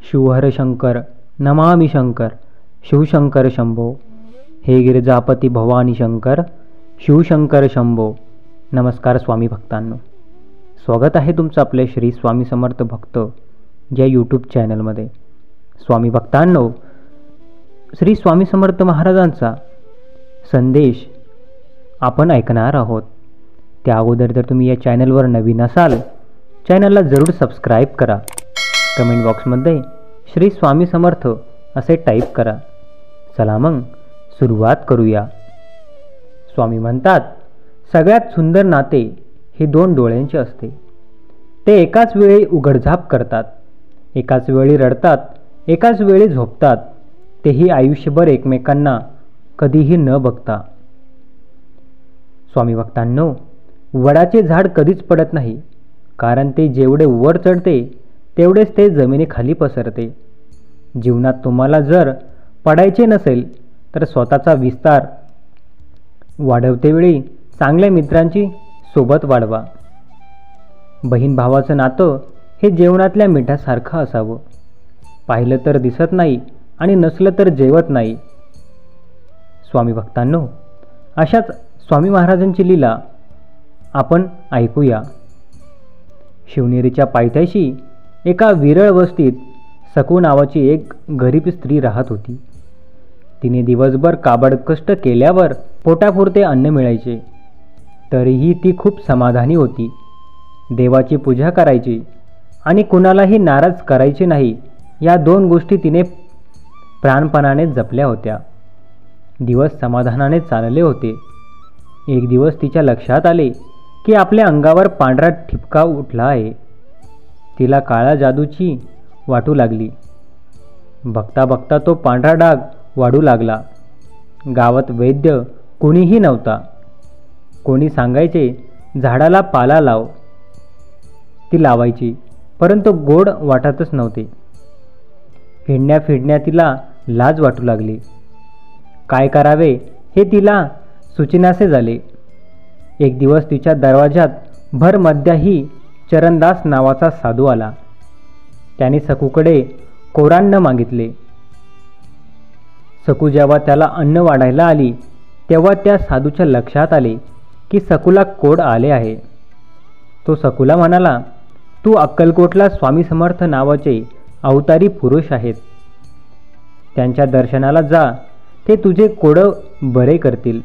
शिवहर शंकर नमामि शंकर शिवशंकर शंभो। हे गिरिजापती भवानी शंकर शिवशंकर शंभो। नमस्कार स्वामी भक्तांनो, स्वागत आहे तुमचं आपले श्री स्वामी समर्थ भक्त या यूट्यूब चॅनलमध्ये। स्वामी भक्तांनो, श्री स्वामी समर्थ महाराजांचा संदेश आपण ऐकणार आहोत। त्या अगोदर जर तुम्ही या चॅनलवर नवीन असाल, चॅनलला जरूर सबस्क्राईब करा। कमेंट बॉक्समध्ये श्री स्वामी समर्थ असे टाईप करा। चला मग सुरुवात करूया। स्वामी म्हणतात, सगळ्यात सुंदर नाते हे दोन डोळ्यांचे असते। ते एकाच वेळी उघडझाप करतात, एकाच वेळी रडतात, एकाच वेळी झोपतात, तेही आयुष्यभर एकमेकांना कधीही न बघता। स्वामी भक्तांनो, वडाचे झाड कधीच पडत नाही, कारण ते जेवढे वर चढते तेवढेच ते जमिनीखाली पसरते। जीवनात तुम्हाला जर पडायचे नसेल तर स्वतःचा विस्तार वाढवतेवेळी चांगल्या मित्रांची सोबत वाढवा। बहीण भावाचं नातं हे जेवणातल्या मिठासारखं असावं। पाहिलं तर दिसत नाही आणि नसलं तर जेवत नाही। स्वामी भक्तांनो, अशाच स्वामी महाराजांची लीला आपण ऐकूया। शिवनेरीच्या पायथ्याशी एका विरळ वस्तीत सकू नावाची एक गरीब स्त्री राहत होती। तिने दिवसभर काबड कष्ट केल्यावर पोटापुरते अन्न मिळायचे, तरीही ती खूप समाधानी होती। देवाची पूजा करायची आणि कुणालाही नाराज करायचे नाही, या दोन गोष्टी तिने प्राणपणाने जपल्या होत्या। दिवस समाधानाने चालले होते। एक दिवस तिच्या लक्षात आले की आपल्या अंगावर पांढरा ठिपका उठला आहे। तिला काळ्या जादूची वाटू लागली। बघता बघता तो पांढरा डाग वाढू लागला। गावात वैद्य कोणीही नव्हता। कोणी सांगायचे झाडाला पाला लाव, ती लावायची, परंतु गोड वाटतच नव्हते। हिंडण्या फिरण्या तिला लाज वाटू लागली। काय करावे हे तिला सुचेनासे झाले। एक दिवस तिच्या दरवाजात भर मध्याही चरणदास नावाचा साधू आला। त्याने सकूकडे कोरान्न मागितले। सकू जेव्हा त्याला अन्न वाढायला आली तेव्हा त्या साधूच्या लक्षात आले की सकूला कोड आले आहे। तो सकूला म्हणाला, तू अक्कलकोटला स्वामी समर्थ नावाचे अवतारी पुरुष आहेत, त्यांच्या दर्शनाला जा, ते तुझे कोड बरे करतील।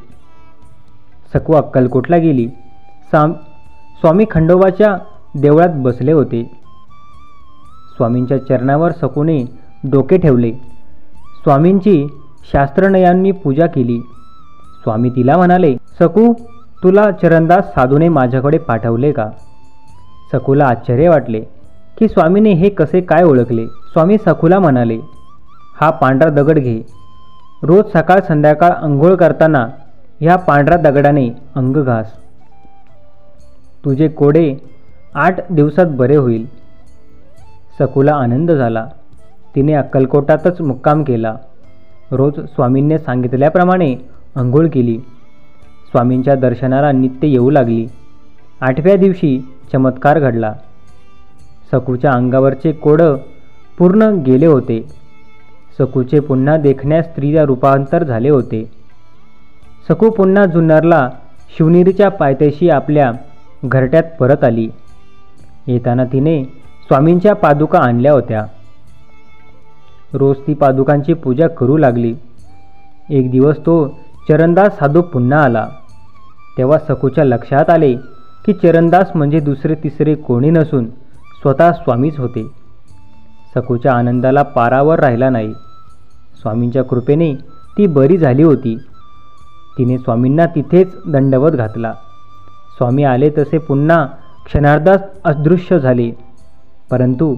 सकू अक्कलकोटला गेली। स्वामी खंडोबाच्या देवळात बसले होते। स्वामींच्या चरणावर सकूने डोके ठेवले। स्वामींची शास्त्रनयांनी पूजा केली। स्वामी तिला म्हणाले, सकू, तुला चरणदास साधूने माझ्याकडे पाठवले का? सकूला आश्चर्य वाटले की स्वामीने हे कसे काय ओळखले। स्वामी सकूला म्हणाले, हा पांढरा दगड घे, रोज सकाळ संध्याकाळ अंघोळ करताना ह्या पांढऱ्या दगडाने अंग घास, तुझे कोडे 8 दिवसात बरे होईल। सकूला आनंद झाला। तिने अक्कलकोटातच मुक्काम केला। रोज स्वामींनी सांगितल्याप्रमाणे अंघोळ केली। स्वामींच्या दर्शनाला नित्य येऊ लागली। 8व्या दिवशी चमत्कार घडला। सकूच्या अंगावरचे कोड पूर्ण गेले होते। सकूचे पुन्हा देखण्यास स्त्रीला रूपांतर झाले होते। सकू पुन्हा जुन्नरला शिवनेरीच्या पायथ्याशी आपल्या घरट्यात परत आली। येताना तिने स्वामींच्या पादुका आणल्या होत्या। रोज ती पादुकांची पूजा करू लागली। एक दिवस तो चरणदास साधू पुन्हा आला। तेव्हा सकूच्या लक्षात आले की चरणदास म्हणजे दुसरे तिसरे कोणी नसून स्वतः स्वामीच होते। सकूच्या आनंदाला पारावर राहिला नाही। स्वामींच्या कृपेने ती बरी झाली होती। तिने स्वामींना तिथेच दंडवत घातला। स्वामी आले तसे पुन्हा क्षणार्धात अदृश्य झाले, परंतु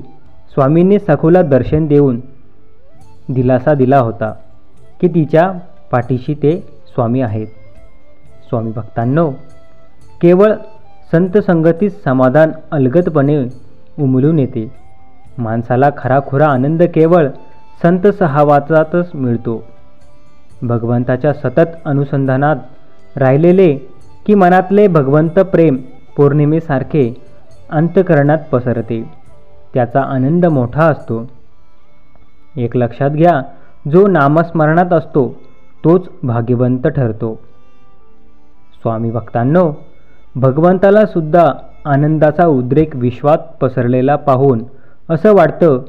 स्वामींनी सकूला दर्शन देऊन दिलासा दिला होता की तिच्या पाठीशी ते स्वामी आहेत। स्वामी भक्तांनो, केवळ संत संगतीत समाधान अलगदपणे उमलून येते। माणसाला खराखुरा आनंद केवळ संत सहवासातच मिळतो। भगवंताच्या सतत अनुसंधानात राहिलेले की मनातले भगवंत प्रेम पौर्णिमेसारखे अंतःकरणात पसरते। त्याचा आनंद मोठा असतो। एक लक्षात घ्या, जो नामस्मरणात असतो तोच भाग्यवंत ठरतो. स्वामी भक्तांनो, भगवंताला सुद्धा आनंदाचा उद्रेक विश्वात पसरलेला पाहून असं वाटतं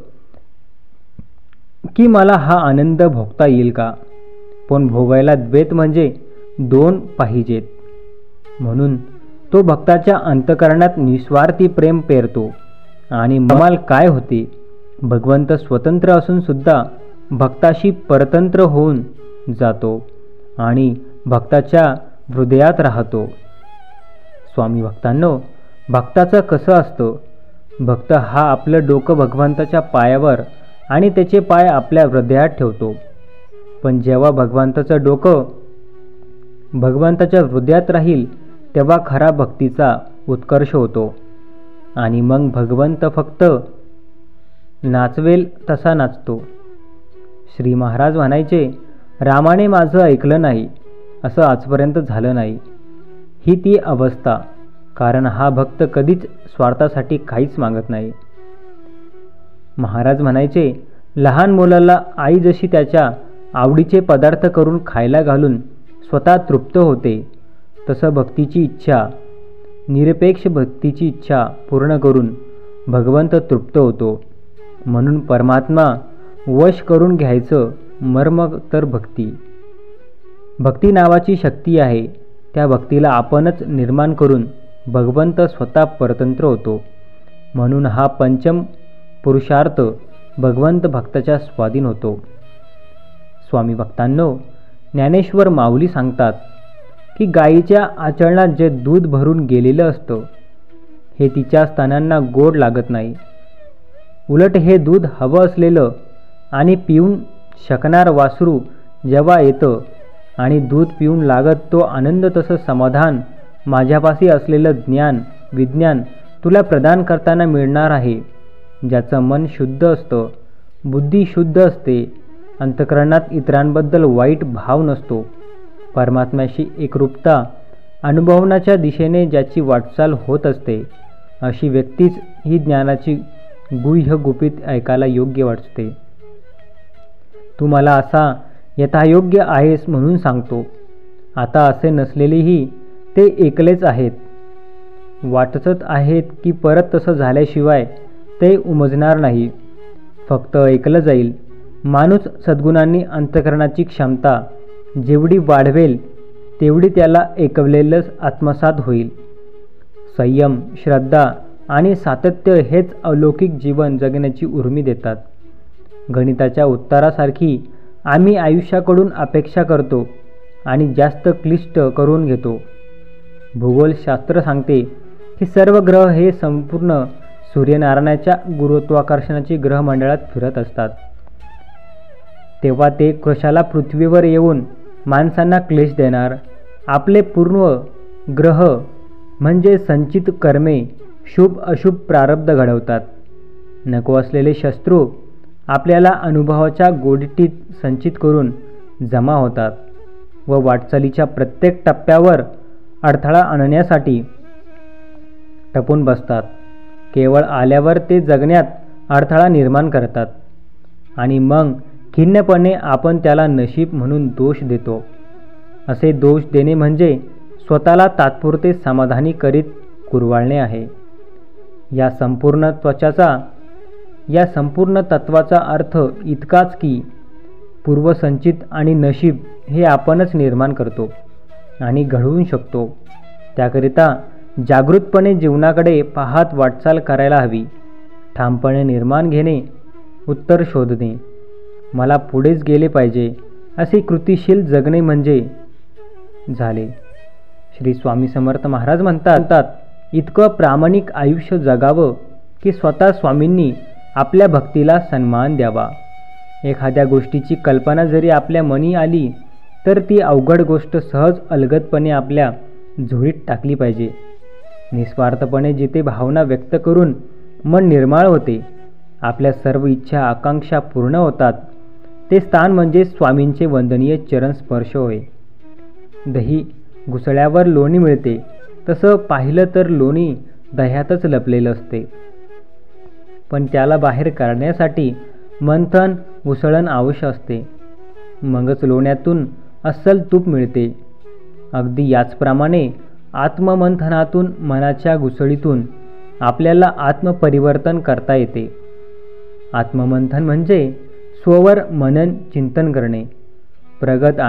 की मला हा आनंद भोगता येईल का? पण भोगायला द्वैत म्हणजे दोन पाहिजेत. म्हणून तो भक्ताच्या अंतःकरणात निस्वार्थी प्रेम पेरतो आणि कमाल काय होते, भगवंत स्वतंत्र असून सुद्धा भक्ताशी परतंत्र होऊन जातो आणि भक्ताच्या हृदयात राहतो. स्वामी भक्तांनो, भक्ताचं कसं असतं? भक्त हा आपलं डोकं भगवंताच्या पायावर आणि त्याचे पाय आपल्या हृदयात ठेवतो. पण जेव्हा भगवंताचं डोकं भगवंताच्या हृदयात राहील तेव्हा खरा भक्तीचा उत्कर्ष होतो आणि मग भगवंत फक्त नाचवेल तसा नाचतो. श्री महाराज म्हणायचे, रामाने माझं ऐकलं नाही असं आजपर्यंत झालं नाही. ही ती अवस्था, कारण हा भक्त कधीच स्वार्थासाठी काहीच मागत नाही. महाराज म्हणायचे, लहान मुलाला आई जशी त्याच्या आवडीचे पदार्थ करून खायला घालून स्वतः तृप्त होते, तसं भक्तीची इच्छा, निरपेक्ष भक्तीची इच्छा पूर्ण करून भगवंत तृप्त होतो. म्हणून परमात्मा वश करून घ्यायचं मर्म तर भक्ती. भक्ती नावाची शक्ती आहे, त्या भक्तीला आपणच निर्माण करून भगवंत स्वतः परतंत्र होतो. म्हणून हा पंचम पुरुषार्थ भगवंत भक्ताच्या स्वाधीन होतो. स्वामी भक्तांनो, ज्ञानेश्वर माऊली सांगतात की गायीच्या आचरणात जे दूध भरून गेलेलं असतं हे तिच्या स्तनांना गोड लागत नाही. उलट हे दूध हवं असलेलं आणि पिऊन शकणार वासरू जेव्हा येतं आणि दूध पिऊन लागत तो आनंद, तसं समाधान माझ्यापाशी असलेलं ज्ञान विज्ञान तुला प्रदान करताना मिळणार आहे. ज्याचं मन शुद्ध असतं, बुद्धी शुद्ध असते, अंतःकरणात इतरांबद्दल वाईट भाव नसतो, परमात्म्याशी एकरूपता अनुभवण्याच्या दिशेने ज्याची वाटचाल होत असते, अशी व्यक्तीच ही ज्ञानाची गुह्य गुपित ऐकायला योग्य वाटते. तू मला असा यथायोग्य आहेस म्हणून सांगतो. आता असे नसलेलेही ते एकलेच आहेत, वाटत आहेत की परत तसं झाल्याशिवाय ते उमजणार नाही, फक्त ऐकलं जाईल. माणूस सद्गुणांनी अंतःकरणाची क्षमता जेवढी वाढवेल तेवढी त्याला ऐकवलेलंच आत्मसात होईल. संयम, श्रद्धा आणि सातत्य हेच अलौकिक जीवन जगण्याची उर्मी देतात. गणिताच्या उत्तरासारखी आम्ही आयुष्याकडून अपेक्षा करतो आणि जास्त क्लिष्ट करून घेतो. भूगोलशास्त्र सांगते की सर्व ग्रह हे संपूर्ण सूर्यनारायणाच्या गुरुत्वाकर्षणाची ग्रहमंडळात फिरत असतात. तेव्हा ते कशाला पृथ्वीवर येऊन माणसांना क्लेश देणार? आपले पूर्व ग्रह म्हणजे संचित कर्मे शुभ अशुभ प्रारब्ध घडवतात. नको असलेले शत्रू आपल्याला अनुभवाच्या गोडीटीत संचित करून जमा होतात व वाटचालीच्या प्रत्येक टप्प्यावर अडथळा आणण्यासाठी टपून बसतात. केवळ आल्यावर ते जगण्यात अडथळा निर्माण करतात आणि मग खिन्नपणे आपण त्याला नशीब म्हणून दोष देतो. असे दोष देणे म्हणजे स्वतःला तात्पुरते समाधानी करीत कुरवाळणे आहे. या संपूर्ण तत्वाचा अर्थ इतकाच की पूर्वसंचित आणि नशीब हे आपणच निर्माण करतो आणि घडवू शकतो. त्याकरिता जागृतपणे जीवनाकडे पाहत वाटचाल करायला हवी. ठामपणे निर्माण घेणे, उत्तर शोधणे, मला पुढेच गेले पाहिजे असे कृतिशील जगणे म्हणजे झाले. श्री स्वामी समर्थ महाराज म्हणतात, इतकं प्रामाणिक आयुष्य जगावं की स्वतः स्वामींनी आपल्या भक्तीला सन्मान द्यावा. एखाद्या गोष्टीची कल्पना जरी आपल्या मनी आली तर ती अवघड गोष्ट सहज अलगदपणे आपल्या झोळीत टाकली पाहिजे. निस्वार्थपणे जिथे भावना व्यक्त करून मन निर्माळ होते, आपल्या सर्व इच्छा आकांक्षा पूर्ण होतात, ते स्थान म्हणजे स्वामींचे वंदनीय चरण स्पर्श होय. दही घुसळ्यावर लोणी मिळते, तसं पाहिलं तर लोणी दह्यातच लपलेलं असते. पण त्याला बाहेर काढण्यासाठी मंथन उसळण आवश्यक असते, मगच लोण्यातून अस्सल तूप मिळते. अगदी याचप्रमाणे आत्ममंथनातून, मनाच्या घुसळीतून आपल्याला आत्मपरिवर्तन करता येते. आत्ममंथन म्हणजे स्ववर मनन चिंतन करणे. प्रगत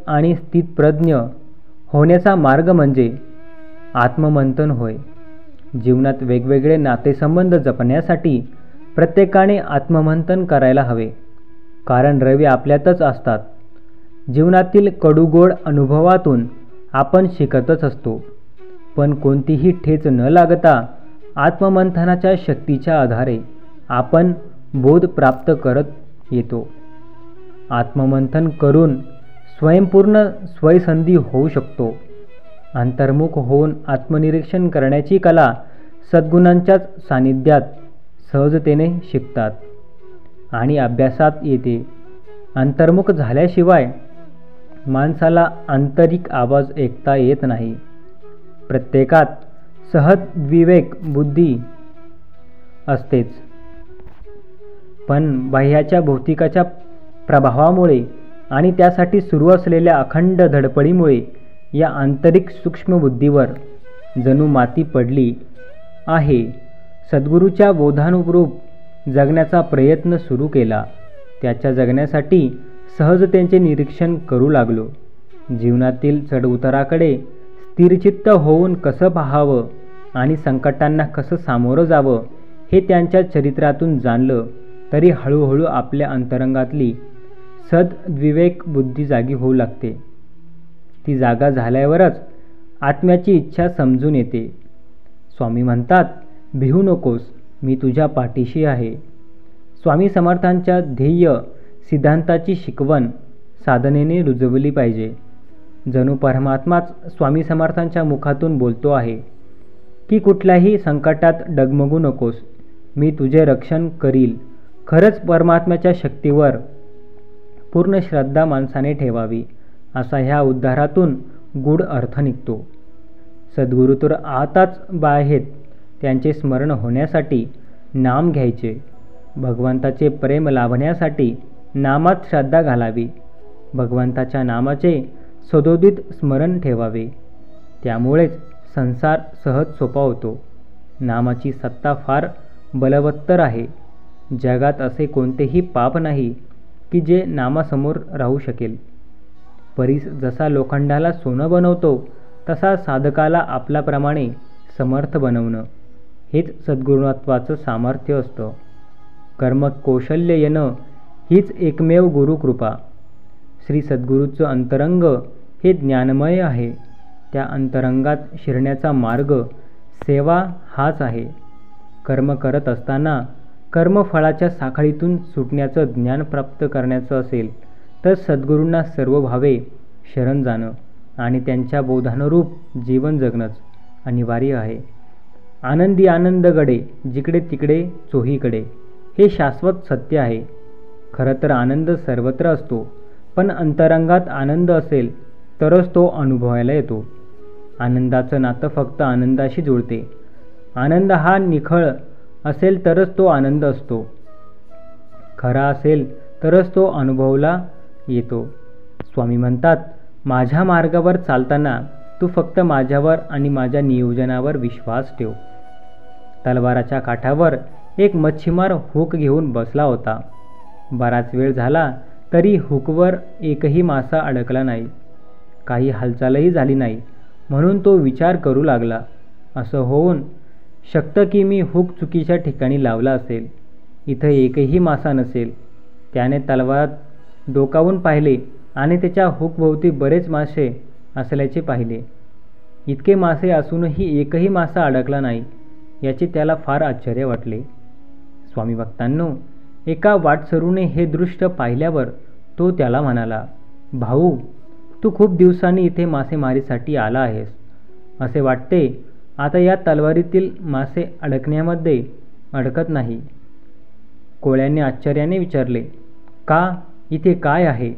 आणि स्थितप्रज्ञ होण्याचा मार्ग म्हणजे आत्ममंथन होय. जीवनात वेगवेगळे नातेसंबंध जपण्यासाठी प्रत्येकाने आत्ममंथन करायला हवे, कारण रवी आपल्यातच असतात. जीवनातील कडूगोड अनुभवातून आपण शिकतच असतो, पण कोणतीही ठेच न लागता आत्ममंथनाच्या शक्तीच्या आधारे आपण बोध प्राप्त करत येतो. आत्ममंथन करून स्वयंपूर्ण स्वयंसंधी होऊ शकतो. अंतर्मुख होऊन आत्मनिरीक्षण करण्याची कला सद्गुणांच्याच सानिध्यात सहजतेने शिकतात आणि अभ्यासात येते. अंतर्मुख झाल्याशिवाय माणसाला आंतरिक आवाज ऐकता येत नाही. प्रत्येकात सहज बुद्धी असतेच, पण बाह्याच्या भौतिकाच्या प्रभावामुळे आणि त्यासाठी सुरू असलेल्या अखंड धडपडीमुळे या आंतरिक सूक्ष्म बुद्धीवर जणू माती पडली आहे. सद्गुरूच्या बोधानुरूप जगण्याचा प्रयत्न सुरू केला. त्याच्या जगण्यासाठी सहजतेचे निरीक्षण करू लागलो. जीवनातील चढउताराकडे स्थिरचित्त होऊन कसं पाहावं आणि संकटांना कसं सामोरं जावं हे त्यांच्या चरित्रातून जाणलं तरी हळूहळू आपल्या अंतरंगातली सद्विवेक बुद्धी जागी होऊ लागते. ती जागा झाल्यावरच आत्म्याची इच्छा समजून येते. स्वामी म्हणतात, भिवू नकोस, मी तुझ्या पाठीशी आहे. स्वामी समर्थांच्या ध्येय सिद्धांताची शिकवण साधनेने रुजवली पाहिजे. जणू परमात्माच स्वामी समर्थांच्या मुखातून बोलतो आहे की कुठल्याही संकटात डगमगू नकोस, मी तुझे रक्षण करील. खरंच परमात्म्याच्या शक्तीवर पूर्ण श्रद्धा माणसाने ठेवावी, असा ह्या उद्धारातून गूढ अर्थ निघतो. सद्गुरू तर आताच आहेत, त्यांचे स्मरण होण्यासाठी नाम घ्यायचे. भगवंताचे प्रेम लाभण्यासाठी नामात श्रद्धा घालावी. भगवंताच्या नामाचे सदोदित स्मरण ठेवावे. त्यामुळेच संसार सहज सोपा होतो. नामाची सत्ता फार बलवत्तर आहे. जगात असे कोणतेही पाप नाही की जे नामासमोर राहू शकेल. परीस जसा लोखंडाला सोनं बनवतो, तसा साधकाला आपल्याप्रमाणे समर्थ बनवणं हेच सद्गुरुत्वाचं सामर्थ्य असतं. कर्मकौशल्य येणं हीच एकमेव गुरुकृपा. श्री सद्गुरूचं अंतरंग हे ज्ञानमय आहे. त्या अंतरंगात शिरण्याचा मार्ग सेवा हाच आहे. कर्म करत असताना कर्मफळाच्या साखळीतून सुटण्याचं ज्ञान प्राप्त करायचं असेल तर सद्गुरूंना सर्व भावे शरण जाणं आणि त्यांच्या बोधानुरूप जीवन जगणंच अनिवार्य आहे. आनंदी आनंद गडे, जिकडे तिकडे चोहीकडे, हे शाश्वत सत्य आहे. खरं तर आनंद सर्वत्र असतो, पण अंतरंगात आनंद असेल तरच तो अनुभवायला येतो. आनंदाचं नातं फक्त आनंदाशी जुळते. आनंद हा निखळ असेल तरच तो आनंद असतो. खरा असेल तरच तो अनुभवला येतो. स्वामी म्हणतात, माझ्या मार्गावर चालताना तू फक्त माझ्यावर आणि माझ्या नियोजनावर विश्वास ठेव. तलवाराच्या काठावर एक मच्छीमार हुक घेऊन बसला होता. बराच वेळ झाला तरी हुकवर एकही मासा अडकला नाही. काही हालचालही झाली नाही, म्हणून तो विचार करू लागला, असं होऊन शकतं की मी हुक चुकीच्या ठिकाणी लावला असेल. इथं एकही मासा नसेल. त्याने तलवारात डोकावून पाहिले आणि त्याच्या हुकभोवती बरेच मासे असल्याचे पाहिले. इतके मासे असूनही एकही मासा अडकला नाही, याचे त्याला फार आश्चर्य वाटले. स्वामी भक्तांनो, एका वाटसरूने हे दृश्य पाहिल्यावर तो त्याला म्हणाला, भाऊ, तू खूप दिवसांनी इथे मासेमारीसाठी आला आहेस असे वाटते. आता या तलवारीतील मासे अडकण्यामध्ये अडकत नाही. कोळ्याने आश्चर्याने विचारले, का? इथे काय आहे?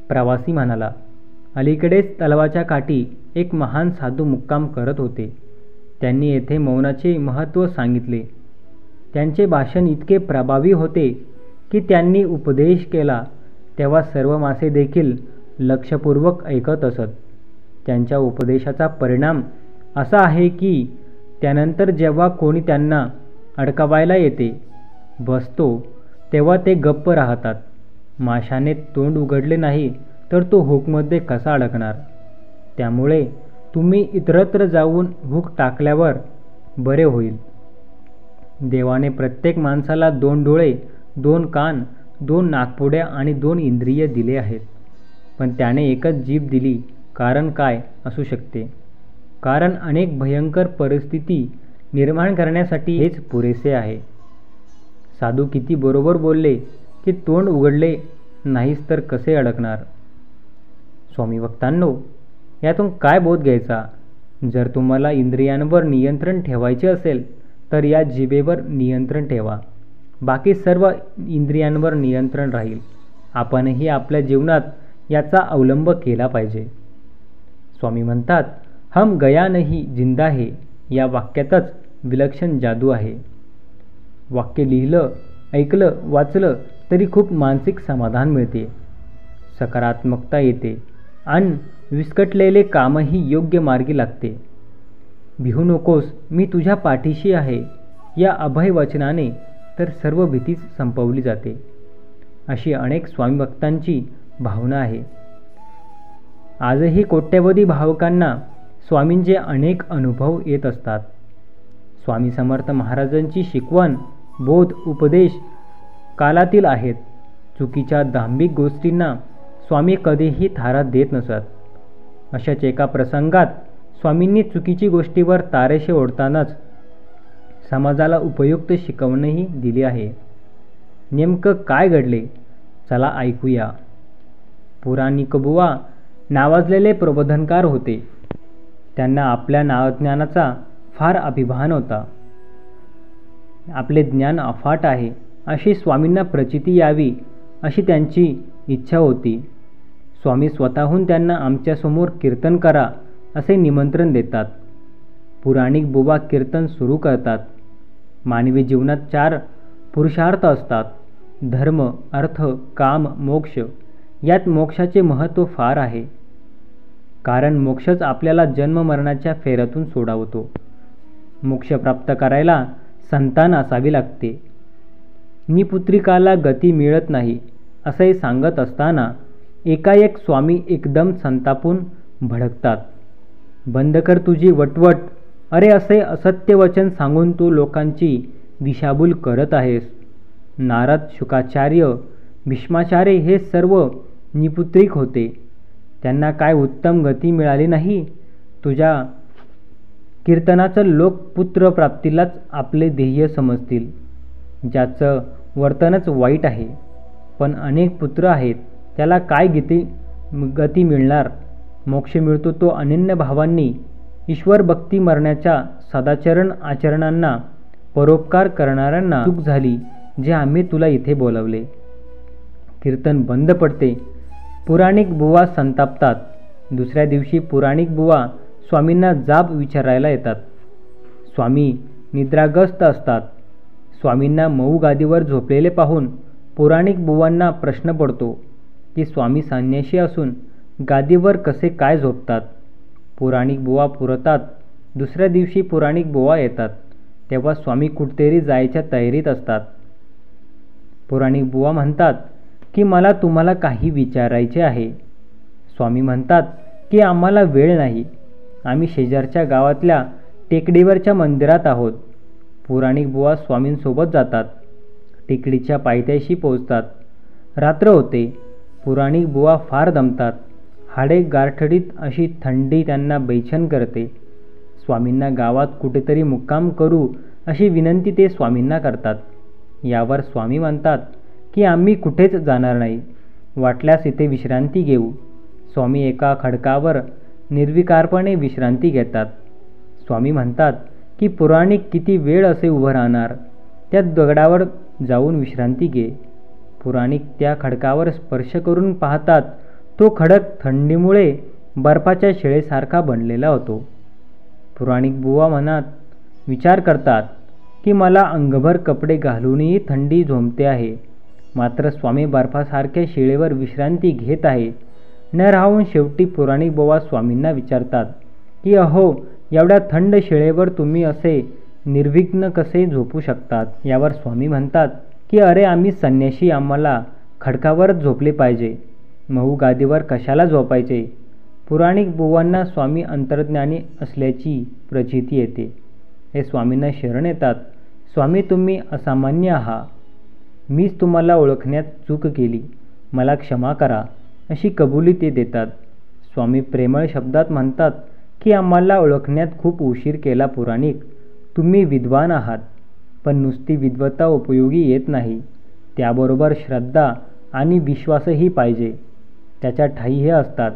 प्रवासी म्हणाला, अलीकडेच तलावाच्या काठी एक महान साधू मुक्काम करत होते. त्यांनी येथे मौनाचे महत्त्व सांगितले. त्यांचे भाषण इतके प्रभावी होते की त्यांनी उपदेश केला तेव्हा सर्व मासे देखील लक्षपूर्वक ऐकत असत. त्यांच्या उपदेशाचा परिणाम असा आहे की त्यानंतर जेव्हा कोणी त्यांना अडकवायला येते बसतो तेव्हा ते गप्प राहतात. माशाने तोंड उघडले नाही तर तो हुकमध्ये कसा अडकणार? त्यामुळे तुम्ही इतरत्र जाऊन हुक टाकल्यावर बरे होईल. देवाने प्रत्येक माणसाला 2 डोळे, 2 कान, 2 नाकपुड्या आणि 2 इंद्रिय दिले आहेत, पण त्याने एकच जीभ दिली. कारण काय असू शकते? कारण अनेक भयंकर परिस्थिती निर्माण करण्यासाठी हेच पुरेसे आहे. साधू किती बरोबर बोलले की तोंड उघडले नाहीस तर कसे अडकणार? स्वामी भक्तांनो, यातून काय बोध घ्यायचा? जर तुम्हाला इंद्रियांवर नियंत्रण ठेवायचे असेल तर या जिभेवर नियंत्रण ठेवा. बाकी सर्व इंद्रियांवर नियंत्रण राहील. आपणही आपल्या जीवनात याचा अवलंब केला पाहिजे. स्वामी म्हणतात, हम गया नहीं जिंदा है या वाक्यातच विलक्षण जादू आहे. वाक्य लिहिलं, ऐकलं, वाचलं तरी खूप मानसिक समाधान मिळते, सकारात्मकता येते आणि विस्कटलेले कामही योग्य मार्गी लागते. भिवू नकोस, मी तुझ्या पाठीशी आहे या अभय वचनाने तर सर्व भीतीच संपवली जाते. अशी अनेक स्वामी भक्तांची भावना आहे. आजही कोट्यवधी भावकांना स्वामींचे अनेक अनुभव येत असतात. स्वामी समर्थ महाराजांची शिकवण, बोध, उपदेश कालातील आहेत. चुकीच्या दांभिक गोष्टींना स्वामी कधीही थारा देत नसत. अशाच एका प्रसंगात स्वामींनी चुकीची गोष्टीवर तारेशे ओढतानाच समाजाला उपयुक्त शिकवणही दिली आहे. नेमकं काय घडले? चला ऐकूया. पुराणिकबुवा नावाजलेले प्रबोधनकार होते. त्यांना आपल्या नावज्ञानाचा फार अभिमान होता. आपले ज्ञान अफाट आहे अशी स्वामींना प्रचिती यावी अशी त्यांची इच्छा होती. स्वामी स्वतःहून त्यांना आमच्यासमोर कीर्तन करा असे निमंत्रण देतात. पुराणिक बुवा कीर्तन सुरू करतात. मानवी जीवनात 4 पुरुषार्थ असतात: धर्म, अर्थ, काम, मोक्ष. यात मोक्षाचे महत्त्व फार आहे, कारण मोक्षच आपल्याला जन्ममरणाच्या फेऱ्यातून सोडवतो. मोक्ष प्राप्त करायला संतान असावी लागते. निपुत्रिकाला गती मिळत नाही असे सांगत असताना एकाएक स्वामी एकदम संतापून भडकतात. बंद कर तुझी वटवट. अरे, असे असत्य वचन सांगून तू लोकांची दिशाभूल करत आहेस. नारद, शुकाचार्य, भीष्माचार्य हे सर्व निपुत्रिक होते. त्यांना काय उत्तम गती मिळाली नाही? तुझ्या कीर्तनाचं लोक पुत्रप्राप्तीलाच आपले ध्येय समजतील, ज्याचं वर्तनच वाईट आहे. पण अनेक पुत्र आहेत, त्याला काय गती मिळणार? मोक्ष मिळतो तो अनन्य भावांनी, ईश्वर भक्ती मरण्याच्या सदाचरण आचरणांना, परोपकार करणाऱ्यांना. चूक झाली जे आम्ही तुला इथे बोलवले. कीर्तन बंद पडते. पुराणिक बुवा संतापतात. दुसऱ्या दिवशी पुराणिक बुवा स्वामींना जाब विचारायला येतात. स्वामी निद्राग्रस्त असतात. स्वामींना मऊ गादीवर झोपलेले पाहून पुराणिक बुवांना प्रश्न पडतो की स्वामी संन्यासी असून गादीवर कसे काय झोपतात? पुराणिक बुवा पुरतात. दुसऱ्या दिवशी पुराणिक बुवा येतात तेव्हा स्वामी कुठेतरी जायच्या तयारीत असतात. पुराणिक बुवा म्हणतात की मला तुम्हाला काही विचारायचे आहे. स्वामी म्हणतात की आम्हाला वेळ नाही, आम्ही शेजारच्या गावातल्या टेकडीवरच्या मंदिरात आहोत. पुराणिक बुवा स्वामींसोबत जातात. टेकडीच्या पायथ्याशी पोहोचतात. रात्र होते. पुराणिक बुवा फार दमतात. हाडे गारठडीत अशी थंडी त्यांना बैचेन करते. स्वामींना गावात कुठेतरी मुक्काम करू अशी विनंती ते स्वामींना करतात. यावर स्वामी म्हणतात की आम्ही कुठेच जाणार नाही, वाटल्यास इथे विश्रांती घेऊ. स्वामी एका खडकावर निर्विकारपणे विश्रांती घेतात. स्वामी म्हणतात की पुराणिक किती वेळ असे उभं राहणार? त्या दगडावर जाऊन विश्रांती घे. पुराणिक त्या खडकावर स्पर्श करून पाहतात. तो खडक थंडीमुळे बर्फाच्या शिळेसारखा बनलेला होतो. पुराणिक बुवा मनात विचार करतात की मला अंगभर कपडे घालूनही थंडी झोंबते आहे, मात्र स्वामी बर्फासारख्या शिळेवर विश्रांती घेत आहे. न राहून शेवटी पुराणिक बुवा स्वामींना विचारतात की अहो, एवढ्या थंड शिळेवर तुम्ही असे निर्विघ्न कसे झोपू शकतात. यावर स्वामी म्हणतात की अरे आम्ही संन्याशी, आम्हाला खडकावरच झोपले पाहिजे, मऊ गादीवर कशाला झोपायचे. पुराणिक बुवांना स्वामी अंतर्ज्ञानी असल्याची प्रचिती येते. हे स्वामींना शरण येतात. स्वामी तुम्ही असामान्य आहात, मीच तुम्हाला ओळखण्यात चूक केली, मला क्षमा करा, अशी कबुली ते देतात. स्वामी प्रेमळ शब्दात म्हणतात की आम्हाला ओळखण्यात खूप उशीर केला पुराणिक, तुम्ही विद्वान आहात, पण नुसती विद्वत्ता उपयोगी येत नाही, त्याबरोबर श्रद्धा आणि विश्वासही पाहिजे. त्याच्या ठायी हे असतात,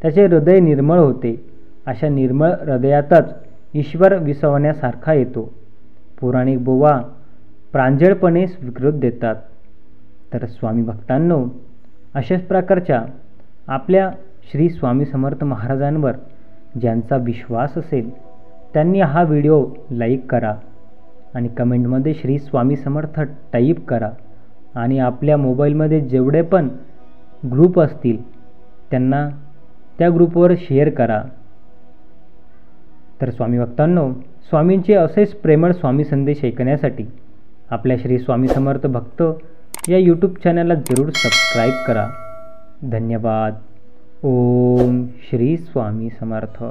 त्याचे हृदय निर्मळ होते. अशा निर्मळ हृदयातच ईश्वर विसवण्यासारखा येतो. पुराणिक बुवा प्रांजळपणे स्वीकृत देतात. तर स्वामी भक्तांनो, अशाच प्रकारच्या आपल्या श्री स्वामी समर्थ महाराजांवर ज्यांचा विश्वास असेल त्यांनी हा व्हिडिओ लाईक करा आणि कमेंटमध्ये श्री स्वामी समर्थ टाईप करा आणि आपल्या मोबाईलमध्ये जेवढे पण ग्रुप असतील त्यांना त्या ग्रुपवर शेअर करा. तर स्वामी भक्तांनो, स्वामींचे असेच प्रेमळ स्वामी संदेश ऐकण्यासाठी आपल्या श्री स्वामी समर्थ भक्त या यूट्यूब चॅनलला जरूर सबस्क्राईब करा. धन्यवाद. ओम श्री स्वामी समर्थ.